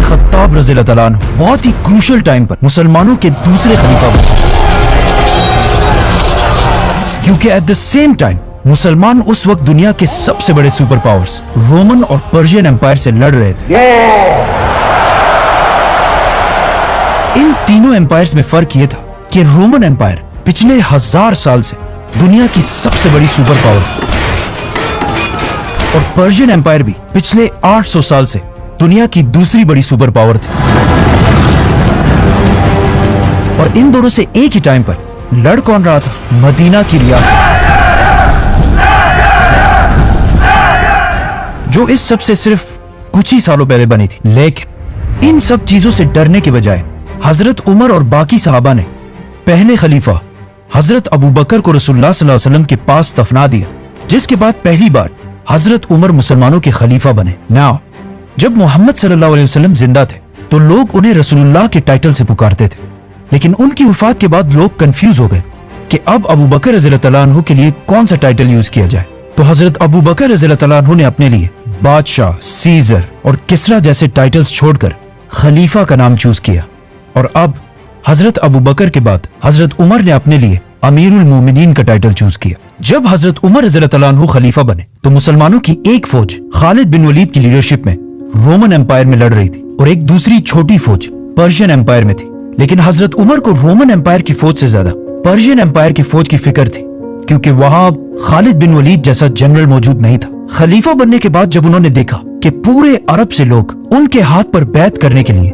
Khattab रज़ियल्लाहु तआला अन्हु बहुत ही क्रूशल टाइम पर मुसलमानों के दूसरे खलीफा बने, क्योंकि एट द सेम टाइम मुसलमान उस वक्त दुनिया के सबसे बड़े सुपर पावर्स रोमन और पर्शियन एम्पायर से लड़ रहे थे। इन तीनों एम्पायर्स में फर्क यह था कि रोमन एम्पायर पिछले 1000 साल से दुनिया की सबसे बड़ी सुपर पावर थी और पर्शियन एम्पायर भी पिछले 800 साल से दुनिया की दूसरी बड़ी सुपर पावर थी। और इन दोनों से एक ही टाइम पर लड़ कौन रहा था? मदीना की रियासत, जो इस सब से सिर्फ कुछ ही सालों पहले बनी थी। लेकिन इन सब चीजों से डरने के बजाय हजरत उमर और बाकी सहाबा ने पहले खलीफा हजरत अबू बकर को रसूलुल्लाह सल्लल्लाहु अलैहि वसल्लम के पास दफना दिया, जिसके बाद पहली बार हजरत उमर मुसलमानों के खलीफा बने। नाउ जब मोहम्मद सल्लल्लाहु अलैहि वसल्लम जिंदा थे तो लोग उन्हें रसूलुल्लाह के टाइटल से पुकारते थे, लेकिन उनकी वफात के बाद लोग कंफ्यूज हो गए कि अब अबू बकर रज़ियल्लाहु तआला अन्हु के लिए कौन सा टाइटल यूज किया जाए। तो हजरत अबू बकर रज़ियल्लाहु तआला अन्हु ने अपने लिए बादशाह, सीजर और किसरा जैसे टाइटल्स छोड़कर खलीफा का नाम चूज किया। और अब हजरत अबू बकर के बाद हजरत उमर ने अपने लिए अमीरुल मोमिनीन का टाइटल चूज किया। जब हजरत उमर रज़ियल्लाहु तआला अन्हु खलीफा बने तो मुसलमानों की एक फौज खालिद बिन वलीद की लीडरशिप में रोमन एम्पायर में लड़ रही थी और एक दूसरी छोटी फौज पर्शियन एम्पायर में थी। लेकिन हजरत उमर को रोमन एम्पायर की फौज से ज्यादा पर्शियन एम्पायर की फौज की फिक्र थी, क्योंकि वहां खालिद बिन वलीद जैसा जनरल मौजूद नहीं था। खलीफा बनने के बाद जब उन्होंने देखा कि पूरे अरब से लोग उनके हाथ पर बैत करने के लिए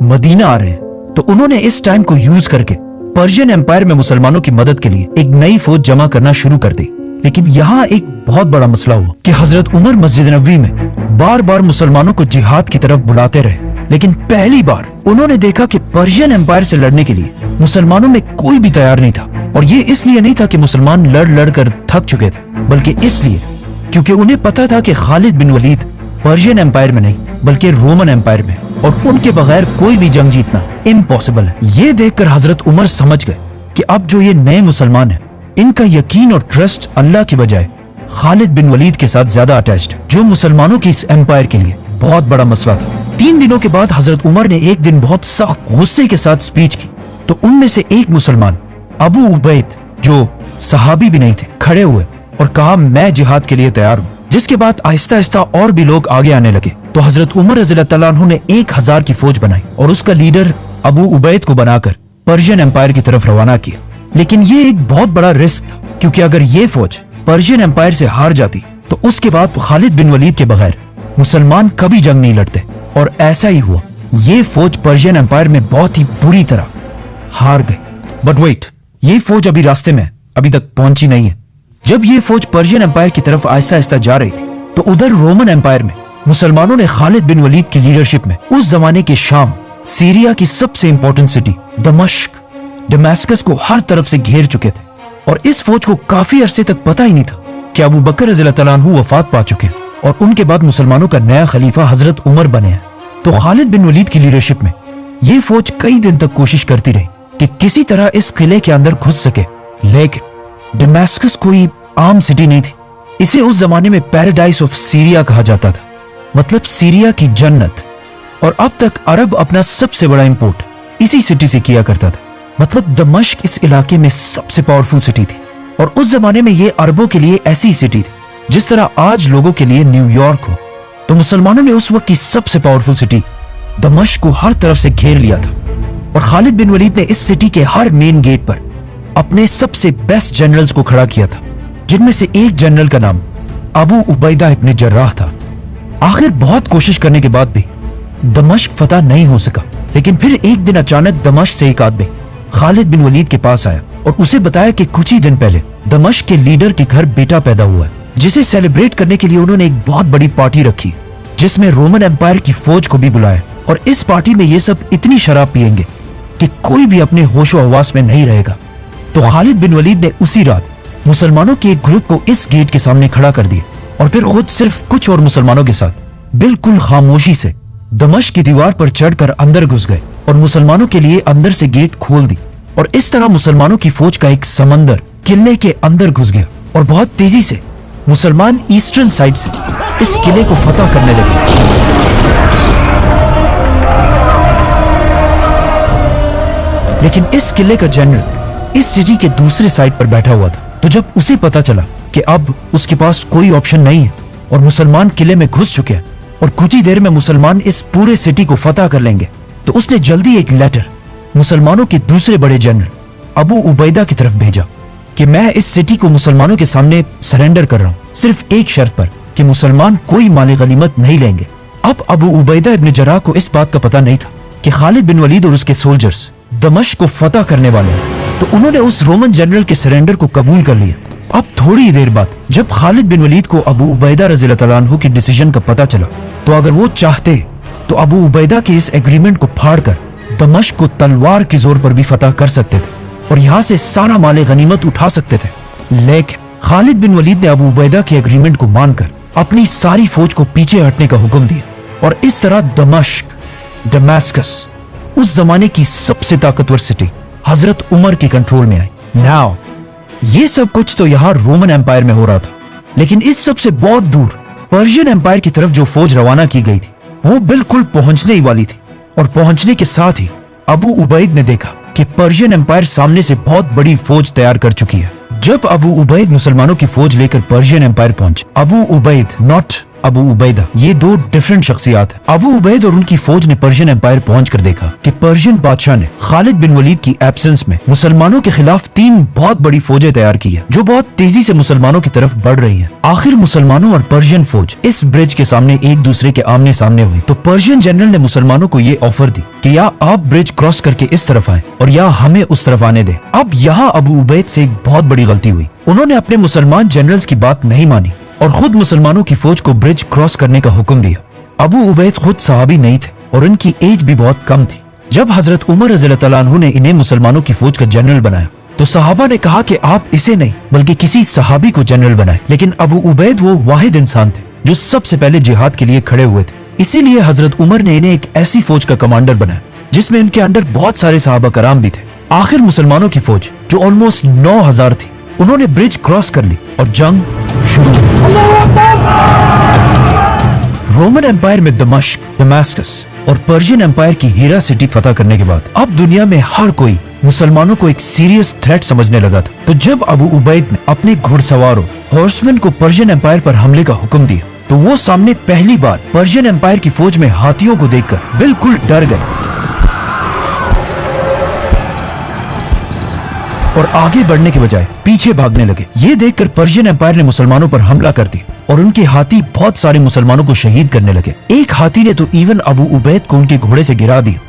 मदीना आ रहे हैं, तो उन्होंने इस टाइम को यूज करके पर्शियन एम्पायर में मुसलमानों की मदद के लिए एक नई फौज जमा करना शुरू कर दी। लेकिन यहाँ एक बहुत बड़ा मसला हुआ कि हजरत उमर मस्जिद नबवी में बार बार मुसलमानों को जिहाद की तरफ बुलाते रहे, लेकिन पहली बार उन्होंने देखा कि पर्शियन एम्पायर से लड़ने के लिए मुसलमानों में कोई भी तैयार नहीं था। और ये इसलिए नहीं था कि मुसलमान लड़ लड़ कर थक चुके थे, बल्कि इसलिए क्योंकि उन्हें पता था कि खालिद बिन वलीद पर्शियन एम्पायर में नहीं बल्कि रोमन एम्पायर में, और उनके बगैर कोई भी जंग जीतना इम्पॉसिबल है। ये देखकर हजरत उमर समझ गए कि अब जो ये नए मुसलमान हैं, इनका यकीन और ट्रस्ट अल्लाह की बजाय खालिद बिन वलीद के साथ ज्यादा अटैच्ड है, जो मुसलमानों की इस एम्पायर के लिए बहुत बड़ा मसला था। 3 दिनों के बाद हजरत उमर ने एक दिन बहुत सख्त गुस्से के साथ स्पीच की, तो उनमें से एक मुसलमान अबू उबैद, जो सहाबी भी नहीं थे, खड़े हुए और कहा मैं जिहाद के लिए तैयार हूँ। जिसके बाद आहिस्ता आहिस्ता और भी लोग आगे आने लगे। तो हजरत उमर रज़ियल्लाहु तआला अन्हु ने 1000 की फौज बनाई और उसका लीडर अबू उबैद को बनाकर पर्शियन एम्पायर की तरफ रवाना किया। लेकिन ये एक बहुत बड़ा रिस्क था, क्योंकि अगर ये फौज पर्शियन एम्पायर से हार जाती तो उसके बाद खालिद बिन वलीद के बगैर मुसलमान कभी जंग नहीं लड़ते। और ऐसा ही हुआ, ये फौज पर्शियन एम्पायर में बहुत ही बुरी तरह हार गई। बट वेट, ये फौज अभी रास्ते में अभी तक पहुंची नहीं है। जब ये फौज पर्शियन एम्पायर की तरफ आहिस्ता आहिस्ता जा रही थी तो उधर रोमन एम्पायर में मुसलमानों ने खालिद बिन वलीद की लीडरशिप में उस जमाने के शाम, सीरिया की सबसे इंपॉर्टेंट सिटी दमिश्क, दमास्कस को हर तरफ से घेर चुके थे। और इस फौज को काफी अरसे तक पता ही नहीं था कि अबू बकर रज़ियल्लाहु तआला अन्हु वफात पा चुके हैं और उनके बाद मुसलमानों का नया खलीफा हजरत उमर बने हैं। तो खालिद बिन वलीद की लीडरशिप में ये फौज कई दिन तक कोशिश करती रही कि किसी तरह इस किले के अंदर घुस सके, लेकिन दमास्कस कोई आम सिटी नहीं थी। इसे उस जमाने में पैराडाइज ऑफ सीरिया कहा जाता था, मतलब सीरिया की जन्नत। और अब तक अरब अपना सबसे बड़ा इंपोर्ट इसी सिटी से किया करता था, मतलब दमिश्क इस इलाके में सबसे पावरफुल सिटी थी। और उस जमाने में ये अरबों के लिए ऐसी सिटी थी जिस तरह आज लोगों के लिए न्यूयॉर्क हो। तो मुसलमानों ने उस वक्त की सबसे पावरफुल सिटी दमिश्क को हर तरफ से घेर लिया था। और खालिद बिन वलीद ने इस सिटी के हर मेन गेट पर अपने सबसे बेस्ट जनरल्स को खड़ा किया था, जिनमें से एक जनरल का नाम अबू उबैदा इब्न जर्राह था। आखिर बहुत कोशिश करने के बाद भी दमिश्क फतह नहीं हो सका, लेकिन फिर एक दिन अचानक दमिश्क से एक आदमी खालिद बिन वलीद के पास आया और उसे बताया कि कुछ ही दिन पहले दमिश्क के लीडर के घर बेटा पैदा हुआ है, जिसे सेलिब्रेट करने के लिए उन्होंने एक बहुत बड़ी पार्टी रखी, जिसमें रोमन एम्पायर की फौज को भी बुलाया। और इस पार्टी में ये सब इतनी शराब पियेंगे कि कोई भी अपने होशो हवास में नहीं रहेगा। तो खालिद बिन वलीद ने उसी रात मुसलमानों के एक ग्रुप को इस गेट के सामने खड़ा कर दिया और फिर खुद सिर्फ कुछ और मुसलमानों के साथ बिल्कुल खामोशी से दमिश्क की दीवार पर चढ़कर अंदर घुस गए और मुसलमानों के लिए अंदर से गेट खोल दी। और इस तरह मुसलमानों की फौज का एक समंदर किले के अंदर घुस गया और बहुत तेजी से मुसलमान ईस्टर्न साइड से इस किले को फतह करने लगे। लेकिन इस किले का जनरल इस सिटी के दूसरे साइड पर बैठा हुआ था। तो जब उसे पता चला कि अब उसके पास कोई ऑप्शन नहीं है और मुसलमान किले में घुस चुके हैं और कुछ ही देर में मुसलमान इस पूरे सिटी को फतह कर लेंगे, तो उसने जल्दी एक लेटर मुसलमानों के दूसरे बड़े जनरल अबू उबैदा की तरफ भेजा कि मैं इस सिटी को मुसलमानों के सामने सरेंडर कर रहा हूँ, सिर्फ एक शर्त पर कि मुसलमान कोई माल गनीमत नहीं लेंगे। अब अबू उबैदा इब्न जराह को इस बात का पता नहीं था कि खालिद बिन वलीद और उसके सोल्जर्स दमिश्क को फतह करने वाले हैं, तो उन्होंने उस रोमन जनरल के सरेंडर को कबूल कर लिया। अब थोड़ी ही देर बाद जब खालिद बिन वलीद को अबू उबैदा रज़ियल्लाहु अन्हु की डिसीजन का पता चला, तो अगर वो चाहते तो अबू उबैदा के इस एग्रीमेंट को फाड़कर दमिश्क को तलवार के जोर पर भी फतह कर सकते थे और यहाँ से सारा माल गनीमत उठा सकते थे। लेकिन खालिद बिन वलीद ने अबू उबैदा के एग्रीमेंट को मानकर अपनी सारी फौज को पीछे हटने का हुक्म दिया और इस तरह दमिश्क, दमास्कस, उस जमाने की सबसे ताकतवर सिटी हजरत उमर के कंट्रोल में आई। नाउ ये सब कुछ तो यहाँ रोमन एम्पायर में हो रहा था, लेकिन इस सब से बहुत दूर पर्शियन एम्पायर की तरफ जो फौज रवाना की गई थी वो बिल्कुल पहुंचने ही वाली थी। और पहुंचने के साथ ही अबू उबैद ने देखा कि पर्शियन एम्पायर सामने से बहुत बड़ी फौज तैयार कर चुकी है। जब अबू उबैद मुसलमानों की फौज लेकर पर्शियन एम्पायर पहुंचे, अबू उबैद नॉट अबू उबैदा, ये दो डिफरेंट शख्सियात हैं। अबू उबैद और उनकी फौज ने पर्शियन एम्पायर पहुंचकर देखा कि पर्शियन बादशाह ने खालिद बिन वलीद की एब्सेंस में मुसलमानों के खिलाफ 3 बहुत बड़ी फौजें तैयार की है जो बहुत तेजी से मुसलमानों की तरफ बढ़ रही हैं। आखिर मुसलमानों और पर्शियन फौज इस ब्रिज के सामने एक दूसरे के आमने सामने हुई, तो पर्शियन जनरल ने मुसलमानों को ये ऑफर दी कि या आप ब्रिज क्रॉस करके इस तरफ आए और या हमें उस तरफ आने दें। अब यहाँ अबू उबैद से एक बहुत बड़ी गलती हुई, उन्होंने अपने मुसलमान जनरल्स की बात नहीं मानी और खुद मुसलमानों की फौज को ब्रिज क्रॉस करने का हुक्म दिया। अबू उबैद खुद सहाबी नहीं थे और इनकी एज भी बहुत कम थी। जब हजरत उमर रज़ियल्लाहु अन्हु ने इन्हें मुसलमानों की फौज का जनरल बनाया, तो सहाबा ने कहा कि आप इसे नहीं बल्कि किसी सहाबी को जनरल बनाए। लेकिन अबू उबैद वो वाहिद इंसान थे जो सबसे पहले जिहाद के लिए खड़े हुए थे, इसीलिए हजरत उमर ने इन्हें एक ऐसी फौज का कमांडर बनाया जिसमें इनके अंडर बहुत सारे सहाबा कराम भी थे। आखिर मुसलमानों की फौज जो ऑलमोस्ट 9000 थी, उन्होंने ब्रिज क्रॉस कर ली और जंग शुरू हुई। रोमन एम्पायर में दमिश्क, दमास्कस और पर्शियन एम्पायर की हीरा सिटी फतह करने के बाद अब दुनिया में हर कोई मुसलमानों को एक सीरियस थ्रेट समझने lगा था। तो जब अबू उबैद ने अपने घुड़सवारों हॉर्समैन को पर्शियन एम्पायर पर हमले का हुक्म दिया, तो वो सामने पहली बार पर्शियन एम्पायर की फौज में हाथियों को देखकर बिल्कुल डर गए और आगे बढ़ने के बजाय पीछे भागने लगे। ये देखकर पर्शियन एम्पायर ने मुसलमानों पर हमला कर दिया और उनके हाथी बहुत सारे मुसलमानों को शहीद करने लगे। एक हाथी ने तो इवन अबू उबैद को उनके घोड़े से गिरा दिया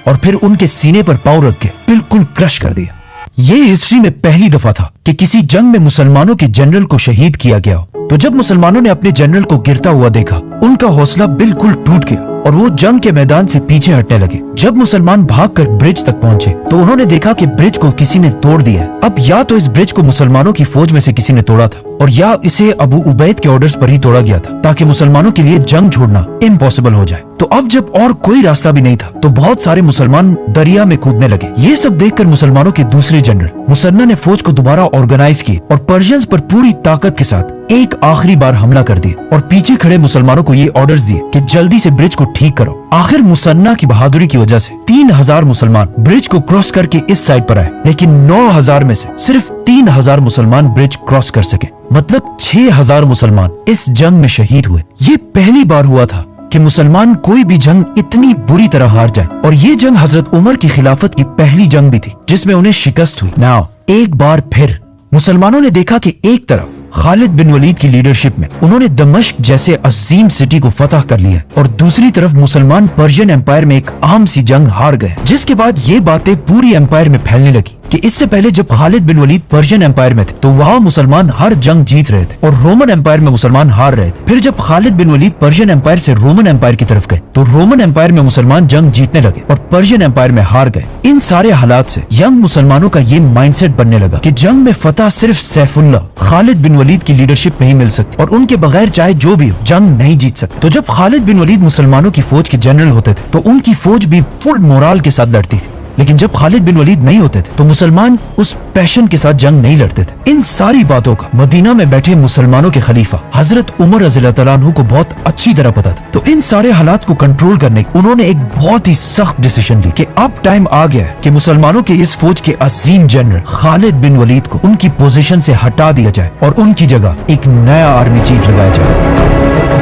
और फिर उनके सीने पर पांव रख के बिल्कुल क्रश कर दिया। ये हिस्ट्री में पहली दफा था कि किसी जंग में मुसलमानों के जनरल को शहीद किया गया हो। तो जब मुसलमानों ने अपने जनरल को गिरता हुआ देखा, उनका हौसला बिल्कुल टूट गया और वो जंग के मैदान से पीछे हटने लगे। जब मुसलमान भागकर ब्रिज तक पहुंचे, तो उन्होंने देखा कि ब्रिज को किसी ने तोड़ दिया है। अब या तो इस ब्रिज को मुसलमानों की फौज में से किसी ने तोड़ा था और या इसे अबू उबैद के ऑर्डर्स पर ही तोड़ा गया था ताकि मुसलमानों के लिए जंग छोड़ना इम्पॉसिबल हो जाए। तो अब जब और कोई रास्ता भी नहीं था, तो बहुत सारे मुसलमान दरिया में कूदने लगे। ये सब देखकर मुसलमानों के दूसरे जनरल मुसन्ना ने फौज को दोबारा ऑर्गेनाइज किए और पर्शियंस पर पूरी ताकत के साथ एक आखिरी बार हमला कर दिया और पीछे खड़े मुसलमानों को ये ऑर्डर्स दिए कि जल्दी से ब्रिज को ठीक करो। आखिर मुसन्ना की बहादुरी की वजह से 3000 मुसलमान ब्रिज को क्रॉस करके इस साइड पर आए, लेकिन 9000 में से सिर्फ 3000 मुसलमान ब्रिज क्रॉस कर सके। मतलब 6000 मुसलमान इस जंग में शहीद हुए। ये पहली बार हुआ था कि मुसलमान कोई भी जंग इतनी बुरी तरह हार जाए और ये जंग हजरत उमर की खिलाफत की पहली जंग भी थी जिसमें उन्हें शिकस्त हुई। नाउ एक बार फिर मुसलमानों ने देखा कि एक तरफ खालिद बिन वलीद की लीडरशिप में उन्होंने दमिश्क जैसे अजीम सिटी को फतह कर लिया और दूसरी तरफ मुसलमान पर्शियन एम्पायर में एक आम सी जंग हार गए। जिसके बाद ये बातें पूरी एम्पायर में फैलने लगी कि इससे पहले जब खालिद बिन वलीद पर्शियन एम्पायर में थे, तो वहाँ मुसलमान हर जंग जीत रहे थे और रोमन एम्पायर में मुसलमान हार रहे थे। फिर जब खालिद बिन वलीद पर्शियन एम्पायर से रोमन एम्पायर की तरफ गए, तो रोमन एम्पायर में मुसलमान जंग जीतने लगे और पर्शियन एम्पायर में हार गए। इन सारे हालात से यंग मुसलमानों का ये माइंडसेट बनने लगा कि जंग में फतह सिर्फ सैफुल्लाह खालिद बिन वलीद की लीडरशिप में ही मिल सकती और उनके बगैर चाहे जो भी हो जंग नहीं जीत सकते। तो जब खालिद बिन वलीद मुसलमानों की फौज के जनरल होते थे, तो उनकी फौज भी फुल मोराल के साथ लड़ती थी लेकिन जब खालिद बिन वलीद नहीं होते थे तो मुसलमान उस पैशन के साथ जंग नहीं लड़ते थे। इन सारी बातों का मदीना में बैठे मुसलमानों के खलीफा हजरत उमर रज़ियल्लाहु तआला अन्हु को बहुत अच्छी तरह पता था। तो इन सारे हालात को कंट्रोल करने उन्होंने एक बहुत ही सख्त डिसीजन ली कि अब टाइम आ गया है कि मुसलमानों के इस फौज के अजीम जनरल खालिद बिन वलीद को उनकी पोजीशन से हटा दिया जाए और उनकी जगह एक नया आर्मी चीफ लगाया जाए।